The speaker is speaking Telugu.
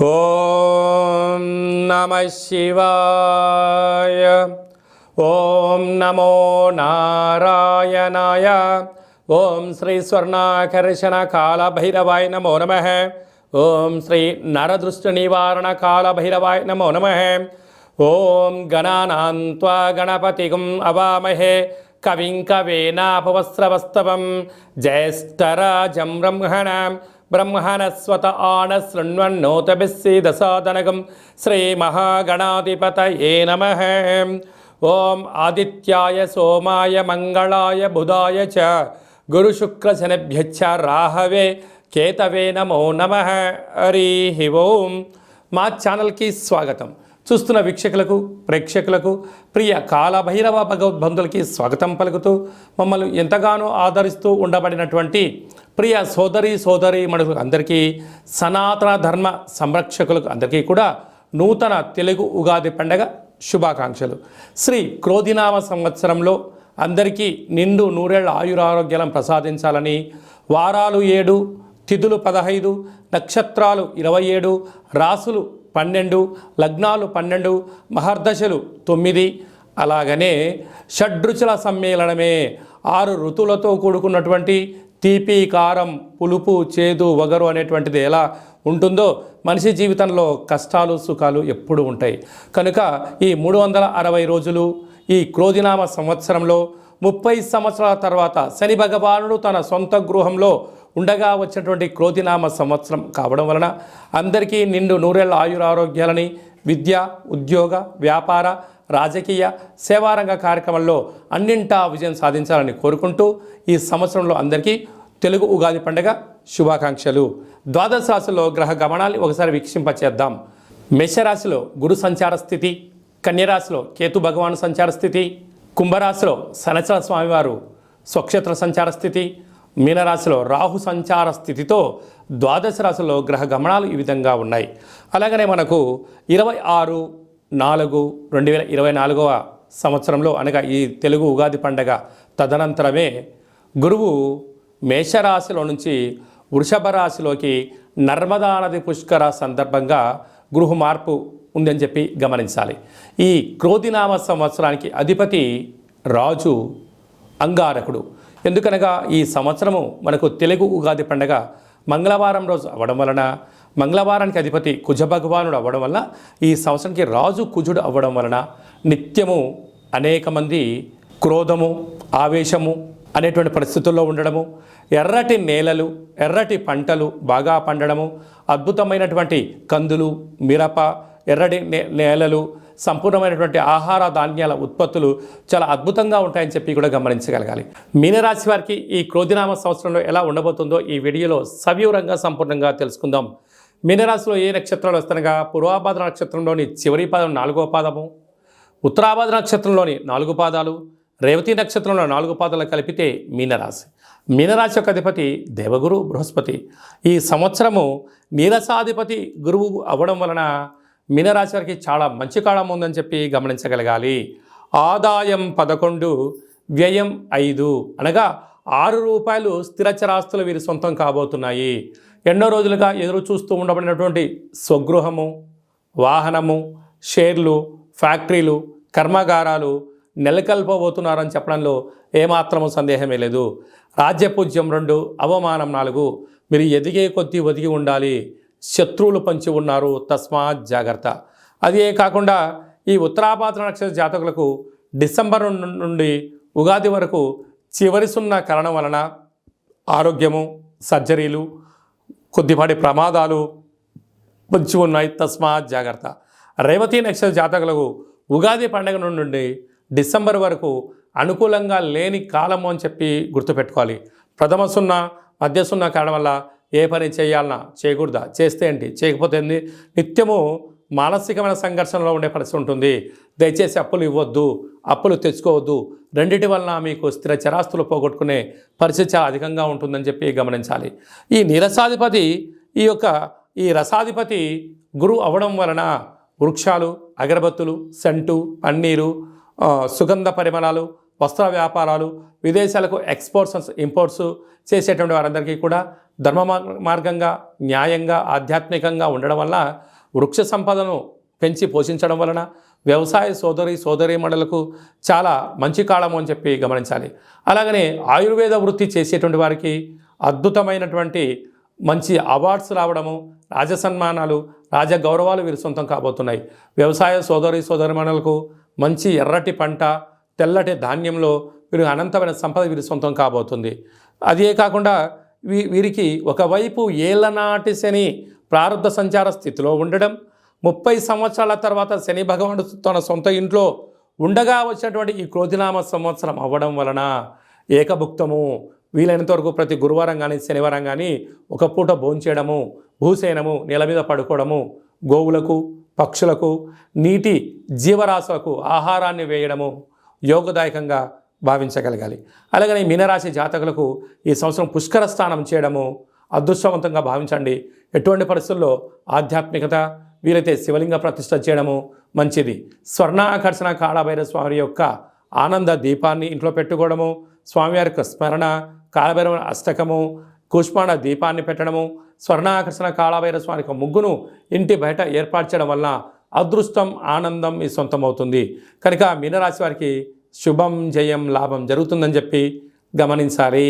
ఓం నమః శివాయ. ఓం నమో నారాయణాయ. ఓం శ్రీ స్వర్ణాకర్షణ కాళభైరవాయ నమో నమః. ఓం శ్రీ నరదృష్టి నివారణ కాళభైరవాయ నమో నమః. ఓం గణానాం త్వా గణపతిగం అవామహే కవిం కవేనాపవస్రవస్తవం జ్యేష్ఠరాజం బ్రహ్మణస్వత ఆనశృణ్వన్నోతభిస్సీదసాదనగం శ్రీమహాగణాధిపతయే నమః. ఓం ఆదిత్యాయ సోమాయ మంగళాయ బుధాయ చ గురుశుక్రశనిభ్యశ్చ రాహవే కేతవే నమో నమః. హరి ఓం. మా ఛానల్కి స్వాగతం. చూస్తున్న వీక్షకులకు ప్రేక్షకులకు ప్రియ కాళభైరవ భగవద్బంధులకి స్వాగతం పలుకుతూ మమ్మల్ని ఎంతగానో ఆదరిస్తూ ఉండబడినటువంటి ప్రియ సోదరి మనులకు అందరికీ, సనాతన ధర్మ సంరక్షకులకు అందరికీ కూడా నూతన తెలుగు ఉగాది పండగ శుభాకాంక్షలు. శ్రీ క్రోధినామ సంవత్సరంలో అందరికీ నిండు నూరేళ్ల ఆయురారోగ్యాలను ప్రసాదించాలని, వారాలు 7, తిథులు 15, నక్షత్రాలు 27, రాసులు 12, లగ్నాలు 12, మహర్దశలు 9, అలాగనే షడ్రుచుల సమ్మేళనమే 6 ఋతువులతో కూడుకున్నటువంటి తీపి, కారం, పులుపు, చేదు, వగరు అనేటువంటిది ఎలా ఉంటుందో మనిషి జీవితంలో కష్టాలు సుఖాలు ఎప్పుడూ ఉంటాయి. కనుక ఈ 360 రోజులు ఈ క్రోధినామ సంవత్సరంలో 30 సంవత్సరాల తర్వాత శని భగవానుడు తన సొంత గృహంలో ఉండగా వచ్చినటువంటి క్రోధినామ సంవత్సరం కావడం వలన అందరికీ నిండు నూరేళ్ల ఆయురారోగ్యాలని, విద్య, ఉద్యోగ, వ్యాపార, రాజకీయ, సేవారంగ కార్యక్రమంలో అన్నింటా విజయం సాధించాలని కోరుకుంటూ ఈ సంవత్సరంలో అందరికీ తెలుగు ఉగాది పండుగ శుభాకాంక్షలు. ద్వాదశ రాశిలో గ్రహ గమనాన్ని ఒకసారి వీక్షింపచేద్దాం. మేషరాశిలో గురు సంచార స్థితి, కన్యరాశిలో కేతు భగవాను సంచార స్థితి, కుంభరాశిలో శనిచర స్వామివారు స్వక్షేత్ర సంచార స్థితి, మీనరాశిలో రాహు సంచార స్థితితో ద్వాదశ రాశిలో గ్రహ గమనాలు ఈ విధంగా ఉన్నాయి. అలాగనే మనకు 26/4/2024 సంవత్సరంలో అనగా ఈ తెలుగు ఉగాది పండగ తదనంతరమే గురువు మేషరాశిలో నుంచి వృషభ రాశిలోకి నర్మదా నది పుష్కర సందర్భంగా గృహ మార్పు ఉందని చెప్పి గమనించాలి. ఈ క్రోధినామ సంవత్సరానికి అధిపతి రాజు అంగారకుడు. ఎందుకనగా ఈ సంవత్సరము మనకు తెలుగు ఉగాది పండగ మంగళవారం రోజు అవ్వడం వలన, మంగళవారానికి అధిపతి కుజ భగవానుడు అవ్వడం వలన, ఈ సంవత్సరానికి రాజు కుజుడు అవ్వడం వలన నిత్యము అనేక మంది క్రోధము, ఆవేశము అనేటువంటి పరిస్థితుల్లో ఉండడము, ఎర్రటి నేలలు, ఎర్రటి పంటలు బాగా పండడము, అద్భుతమైనటువంటి కందులు, మిరప, ఎర్రటి నేలలు, సంపూర్ణమైనటువంటి ఆహార ధాన్యాల ఉత్పత్తులు చాలా అద్భుతంగా ఉంటాయని చెప్పి కూడా గమనించగలగాలి. మీనరాశి వారికి ఈ క్రోధినామ సంవత్సరంలో ఎలా ఉండబోతుందో ఈ వీడియోలో సవివరంగా సంపూర్ణంగా తెలుసుకుందాం. మీనరాశిలో ఏ నక్షత్రాలు వస్తనగా పూర్వాభాద్ర నక్షత్రంలోని చివరి పాదం 4వ పాదము, ఉత్తరాభాద్ర నక్షత్రంలోని 4 పాదాలు, రేవతి నక్షత్రంలో 4 పాదాలు కలిపితే మీనరాశి. మీనరాశి యొక్క అధిపతి దేవగురు బృహస్పతి. ఈ సంవత్సరము నీరసాధిపతి గురువు అవ్వడం వలన మీనరాశి వారికి చాలా మంచి కాలం ఉందని చెప్పి గమనించగలగాలి. ఆదాయం 11, వ్యయం 5, అనగా 6 రూపాయలు స్థిరచరాస్తులు వీరి సొంతం కాబోతున్నాయి. ఎన్నో రోజులుగా ఎదురు చూస్తూ ఉండబడినటువంటి స్వగృహము, వాహనము, షేర్లు, ఫ్యాక్టరీలు, కర్మాగారాలు నెలకొల్పబోతున్నారని చెప్పడంలో ఏమాత్రము సందేహమే లేదు. రాజ్యపూజ్యం 2, అవమానం 4. మీరు ఎదిగే కొద్దీ ఒదిగి ఉండాలి. శత్రువులు పంచి ఉన్నారు, తస్మాత్ జాగ్రత్త. అదే కాకుండా ఈ ఉత్తరాభాద్ర నక్షత్ర జాతకులకు డిసెంబర్ నుండి ఉగాది వరకు చివరి సున్న కారణం వలన ఆరోగ్యము, సర్జరీలు, కొద్దిపాటి ప్రమాదాలు పొంచి ఉన్నాయి, తస్మాత్ జాగ్రత్త. రేవతి నక్షత్ర జాతకులకు ఉగాది పండుగ నుండి డిసెంబర్ వరకు అనుకూలంగా లేని కాలము అని చెప్పి గుర్తుపెట్టుకోవాలి. ప్రథమ సున్న, మధ్య సున్న కారణం వల్ల ఏ పని చేయాలన్నా, చేయకూడదా, చేస్తే ఏంటి, చేయకపోతే ఏంటి, నిత్యము మానసికమైన సంఘర్షణలో ఉండే పరిస్థితి ఉంటుంది. దయచేసి అప్పులు ఇవ్వద్దు, అప్పులు తెచ్చుకోవద్దు. రెండిటి వలన మీకు స్థిర చరాస్తులు పోగొట్టుకునే పరిస్థితి చాలా అధికంగా ఉంటుందని చెప్పి గమనించాలి. ఈ నీరసాధిపతి ఈ రసాధిపతి గురువు అవ్వడం వలన వృక్షాలు, అగరబత్తులు, సెంటు, పన్నీరు, సుగంధ పరిమళాలు, వస్త్ర వ్యాపారాలు, విదేశాలకు ఎక్స్పోర్ట్స్ ఇంపోర్ట్స్ చేసేటువంటి వారందరికీ కూడా ధర్మ మార్గంగా, న్యాయంగా, ఆధ్యాత్మికంగా ఉండడం వల్ల వృక్ష సంపదను పెంచి పోషించడం వలన వ్యవసాయ సోదరీమణులకు చాలా మంచి కాలము అని చెప్పి గమనించాలి. అలాగనే ఆయుర్వేద వృత్తి చేసేటువంటి వారికి అద్భుతమైనటువంటి మంచి అవార్డ్స్ రావడము, రాజసన్మానాలు, రాజగౌరవాలు వీరి సొంతం కాబోతున్నాయి. వ్యవసాయ సోదరీమణులకు మంచి ఎర్రటి పంట, తెల్లటి ధాన్యంలో వీరు అనంతమైన సంపద వీరి సొంతం కాబోతుంది. అదే కాకుండా వీరికి ఒకవైపు ఏళ్ళనాటి శని ప్రారంభ సంచార స్థితిలో ఉండడం, 30 సంవత్సరాల తర్వాత శని భగవానుడు తన సొంత ఇంట్లో ఉండగా వచ్చినటువంటి ఈ క్రోధినామ సంవత్సరం అవ్వడం వలన ఏకభుక్తము, వీలైనంత వరకు ప్రతి గురువారం కానీ శనివారం కానీ ఒక పూట భోంచేయడము, భూసేనము, నేల మీద పడుకోవడము, గోవులకు, పక్షులకు, నీటి జీవరాశులకు ఆహారాన్ని వేయడము యోగదాయకంగా భావించగలగాలి. అలాగనే మీనరాశి జాతకులకు ఈ సంవత్సరం పుష్కర స్నానం చేయడము అదృష్టవంతంగా భావించండి. ఎటువంటి పరిస్థితుల్లో ఆధ్యాత్మికత, వీలైతే శివలింగ ప్రతిష్ఠ చేయడము మంచిది. స్వర్ణాకర్షణ కాళభైరవ స్వామి యొక్క ఆనంద దీపాన్ని ఇంట్లో పెట్టుకోవడము, స్వామివారి యొక్క స్మరణ, కాళభైరవ అష్టకము, కూష్మాండ దీపాన్ని పెట్టడము, స్వర్ణాకర్షణ కాళభైరవ స్వామి యొక్క ముగ్గును ఇంటి బయట ఏర్పాటు చేయడం వలన అదృష్టం, ఆనందం మీ సొంతమవుతుంది. కనుక మీనరాశి వారికి శుభం, జయం, లాభం జరుగుతుందని చెప్పి గమనించాలి.